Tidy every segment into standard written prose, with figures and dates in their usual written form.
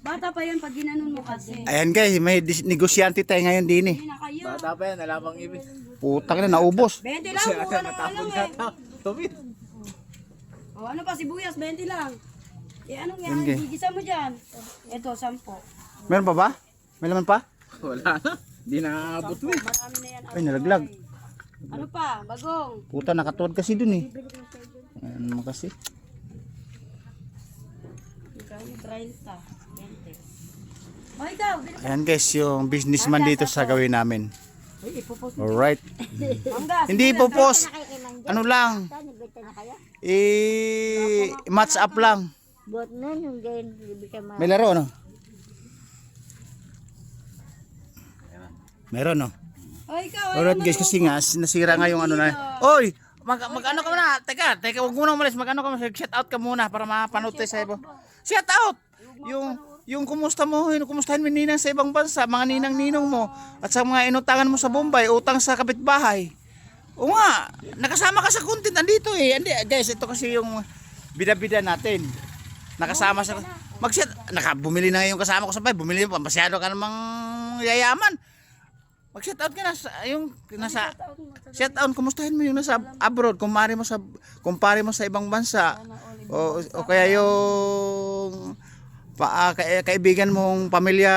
Bata pa yan pag ginanon mo kasi. Ayan guys, may negosyante tayo ngayon din eh. Hindi na kayo. Bata pa yan, alamang ibig. Putang na, naubos. 20 lang, mukha na Natapon lang eh. yata. Tubig. O ano pa, sibuyas, 20 lang. Eh anong yan, Okay. gigisa mo dyan. Ito, 10. Meron pa ba? May laman pa? Wala na. Di naabot mo. Marami na yan. Ay, nalaglag. Ano pa, bagong. Puta, nakatuwad kasi dun eh. Ayan naman kasi. Magkano? 30, 20. O ikaw, bilis. Ayan guys, yung businessman dito sa gawin namin. Uy, ipupos. Alright. Manggas. Hindi po post. Ano lang. Match up lang. Buat na yung ganyan, hindi ka ma... May laro no? Meron no? O ikaw, Alright guys, kasi nga nasira nga yung ano na. Oy, mag-ano ka muna. Teka, wag muna umalis. Mag-ano ka muna. Shout out ka muna para mapanood tayo sa iba. Shout out. Yung kumusta mo, kumustahin mo ninang sa ibang bansa, mga ninang-ninong mo at sa mga inutangan mo sa Bombay, utang sa kapitbahay. O nga, nakasama ka sa content andito eh. Andi, guys, ito kasi yung bida-bida natin. Nakasama sa bumili na yung kasama ko sa bahay, bumili pa masyado ka namang yayaman. Mag-shoutout ka na sa yung nasa shoutout, kumustahin mo yung nasa abroad, kumpare mo sa ibang bansa. O kaya yung kaibigan mong pamilya,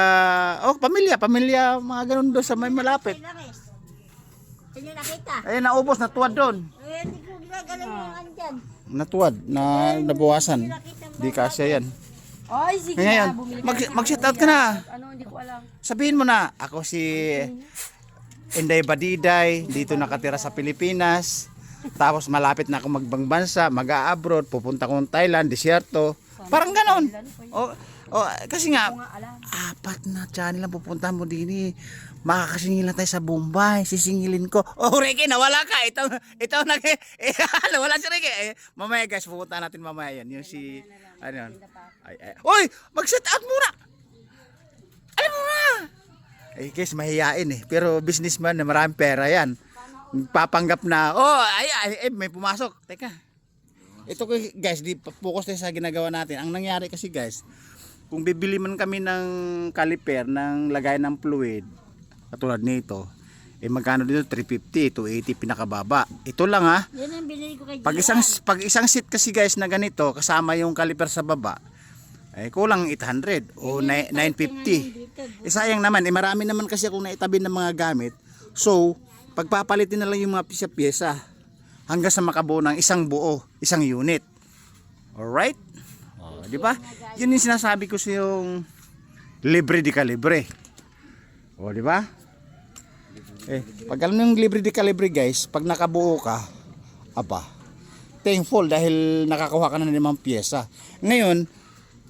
pamilya, mga ganun doon sa may malapit. Hindi nakita. Ayun, naubos, natuwad doon. Eh, hindi ko ginagalan yung andyan. Natuwad, nabawasan. Di kasya yan. Ay, sige Ngayon, na, bumili ka na. mag-shoutout ka na. Ano, hindi ko alam. Sabihin mo na, ako si Inday Badiday, dito nakatira sa Pilipinas. Tapos malapit na ako magbang bansa, mag-a-abroad, pupunta ko ng Thailand, disyerto. Parang ganon. Kasi nga, 4 na channel ang pupuntahan mo din eh. Makakasingil na tayo sa Bombay, sisingilin ko. Oh, Ricky, nawala ka. Ito nawala si Ricky. Mamaya guys, pupunta natin mamaya yan. Yung si, ano yan. Uy, mag-set out muna. Alam mo na. Guys, mahihain eh. Pero businessman na maraming pera yan. Papanggap na, may pumasok. Teka. Ito guys, di focus tayo sa ginagawa natin. Ang nangyari kasi guys, kung bibili man kami ng caliper ng lagay ng fluid, katulad nito, magkano dito? 350 to 80 pinakababa. Ito lang ha. Yan ang binili ko kay Pag isang seat kasi guys na ganito, kasama yung caliper sa baba, kulang 800 o 950. Sayang naman, marami naman kasi akong naitabi ng mga gamit. So, pagpapalitin na lang yung mga pyesa-pyesa hanggang sa makabuo ng isang buo, isang unit. Alright? Di ba? Yun yung sinasabi ko sa yung libre di kalibre. Di ba? Pag alam yung libre di kalibre guys, pag nakabuo ka, thankful dahil nakakuha ka na ng mga pyesa. Ngayon,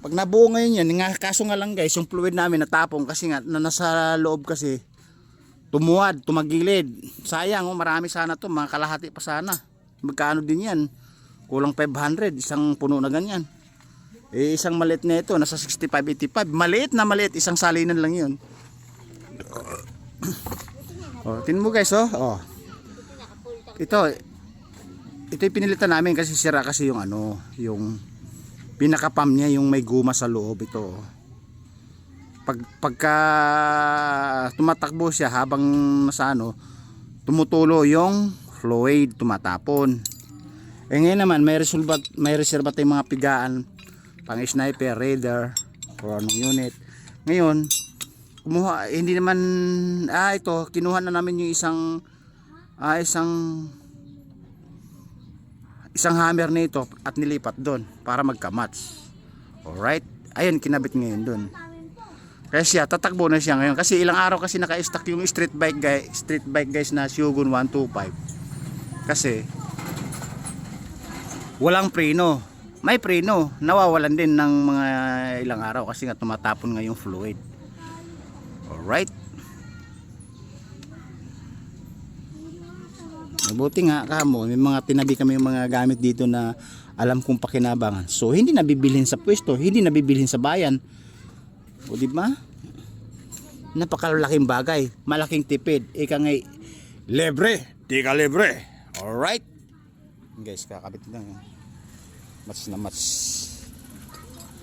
pag nabuo ngayon yan, kaso nga lang guys, yung fluid namin natapong kasi nga nasa loob kasi tumuwad, tumagilid. Sayang, marami sana to, mga kalahati pa sana. Magkano din yan? Kulang 500, isang puno na ganyan. Isang maliit na ito, nasa 65-85. Maliit na maliit, isang salinan lang yun. Tingnan mo guys, Ito yung pinilitan namin kasi sira kasi yung yung pinaka-pump niya, yung may guma sa loob ito. Pagka tumatakbo siya habang tumutulo yung fluid, tumatapon. Ngayon naman may reserva tayong mga pigaan pang sniper, radar or anong unit. Ngayon kumuha, hindi naman kinuha na namin yung isang hammer nito at nilipat doon para magka-match. Alright, ayun, kinabit ngayon doon. Kaya siya, tatakbo na siya ngayon kasi ilang araw kasi naka-stack yung street bike guys na Shogun 125 kasi walang preno. May preno, nawawalan din ng mga ilang araw kasi nga tumatapon nga yung fluid. Alright. Mabuti nga kamo, may mga tinabi kami yung mga gamit dito na alam kong pakinabangan. So hindi nabibilhin sa pwesto, hindi nabibilhin sa bayan. O di ba? Napakalaking bagay, malaking tipid. Ika nga libre, di ka libre. Alright. Guys, kakabit lang. Match na match.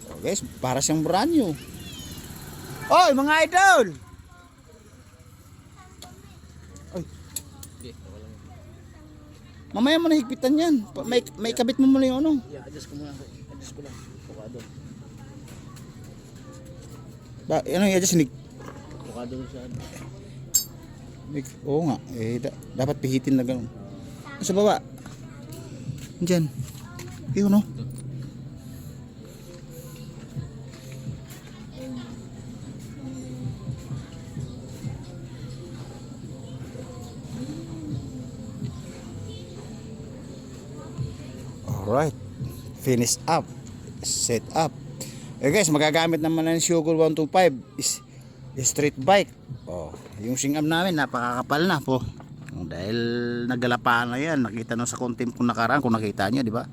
So guys, para siyang brand new. Oy, mga idol! Oy. Mamaya mo na higpitan yan. May kabit mo muna yung ano. Yeah, adjust ko muna. Adjust ko lang. Avocado. Ano yung adjust? Avocado sa ano. Oo nga. Dapat pihitin na gano'n. Sa baba. Diyan. Yun no? Alright. Finish up. Set up. Guys, magagamit naman ng Sugar 125 is street bike. Yung singam namin napakakapal na po. Dahil naggalapaan na yan. Nakita nyo sa content kung nakaraan, kung nakita nyo, di ba?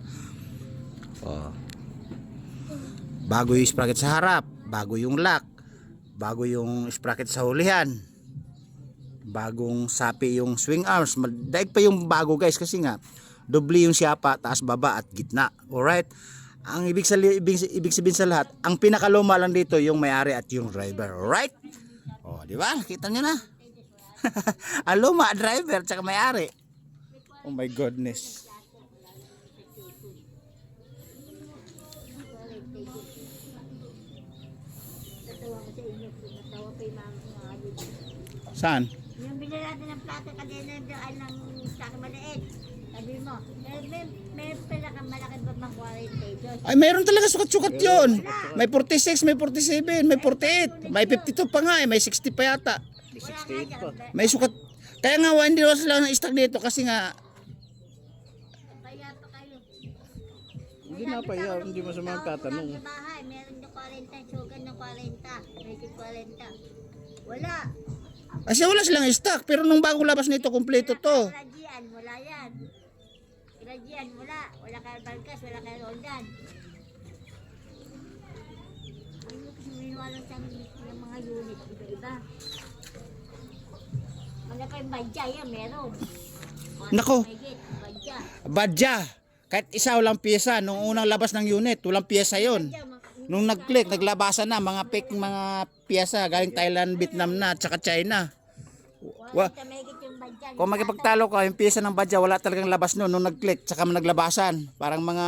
Bago yung sprocket sa harap, bago yung lock, bago yung sprocket sa hulihan, bagong sapi yung swing arms. Daig pa yung bago guys kasi nga doble yung siyapa, taas, baba at gitna. Alright? Ang ibig sabihin sa lahat, ang pinakaluma lang dito yung may-ari at yung driver. Alright? Di ba? Nakita nyo na. Ang luma, driver, tsaka may-ari. Oh my goodness. Saan? Yung bilhin natin ng plato kanina doon ng saka maliit. Sabi mo, may pala kang malaki ba mang 42? Ay, mayroon talaga sukat-sukat yun. May 46, may 47, may 48. May 52 pa nga eh. May 60 pa yata. 68 pa. May sukat. Kaya nga, hindi naman sila ng stock dito kasi nga. Kaya pa kayo. Hindi na pa yan. Hindi mo sa mga tatanong. Sa bahay, meron yung 40, sugar ng 40, may 40. Wala. Kasi wala silang stock. Pero nung bago labas nito, kompleto to. Grajian, wala yan. Grajian, wala. Wala kay Balkas, wala kay Roldan. Ano kasi minuwalang sa yung mga unit, iba-iba. Wala kayong badya yan, meron. Nako. Badya. Badya. Kahit isa walang pyesa. Nung unang labas ng unit, walang pyesa yon. Nung nag-click, naglabasan na mga fake mga pyesa galing Thailand, Vietnam na, at saka China. Kung makipagtalo ka, yung pyesa ng badya, wala talagang labas nun. Nung nag-click, tsaka naglabasan. Parang mga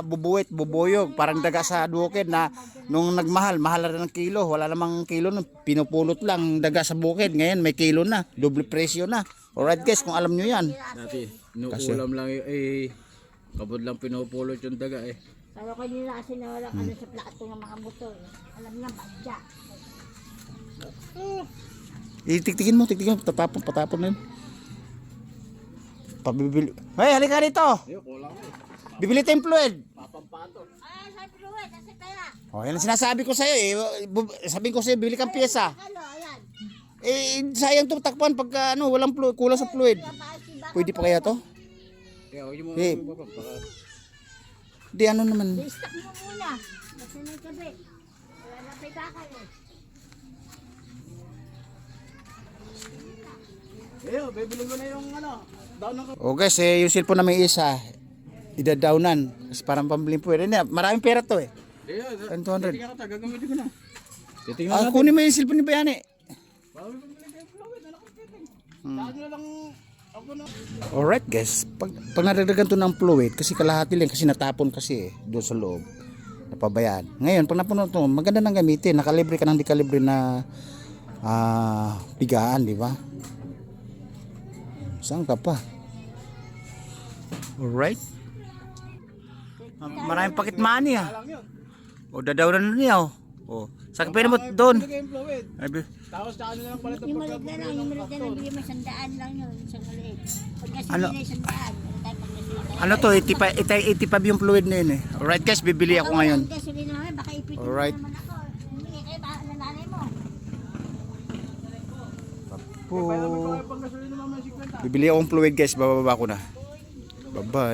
bubuwit, bubuyog, parang daga sa bukid na nung nagmahal, mahal na ng kilo. Wala namang kilo nun, pinupulot lang daga sa bukid. Ngayon may kilo na, doble presyo na. Alright guys, kung alam nyo yan. Dati, inuulam lang kabod lang pinupulot yung daga eh. Pero ko nila kasi nawala ano sa plato ng mga motor. Alam niya, badya. Tiktikin mo, patapon na yun. Pabibili. Hey, halika dito. Kulang eh. Bibili tayong fluid. Papampato. Ay, sa fluid, kasi kaya. Yan ang sinasabi ko sa'yo eh. Sabihin ko sa'yo, bibili kang pyesa. Ano, ayan. Sayang to takpan pagka walang fluid, kulang sa fluid. Pwede pa kaya to? Kaya huwag mo Eh. Di ano naman. I-stock mo muna. Kasi may gabi. Wala na pa bakal eh. Bibili ko na yung down ng Guys, yung cellphone na may isa, idadownan. Kasi parang pambiling pwede. Maraming pera to eh. 200. Titingnan ka, gagamitin ko na. Titingnan natin. Kunin mo yung cellphone ni Bayani. Saan na lang ako na. Alright guys, pag nadagdagan to ng fluid, kasi kalahati lang kasi natapon kasi doon sa loob. Napabayaan. Ngayon, pag napuno to, maganda nang gamitin. Nakalibre ka ng di kalibre na pigaan, di ba? Saan ka pa? Alright. Maraming pocket money O dadawnan na niya Saan ka pwede mo doon? Tapos saan na lang pala ito Yung maliit na lang, yung maliit na lang, bigyan mo 100 lang yun, isang maliit. Pag kasi Ano? hindi na 100, wala tayong pagkasilita. Ano to? 85 yung fluid na yun eh. Alright guys, bibili ako ngayon. Ang gasolina namin, baka ipitin mo Alright. naman ako. Hindi kayo baka na nanay mo. Bibili akong fluid guys, bababa ko na. Bye bye.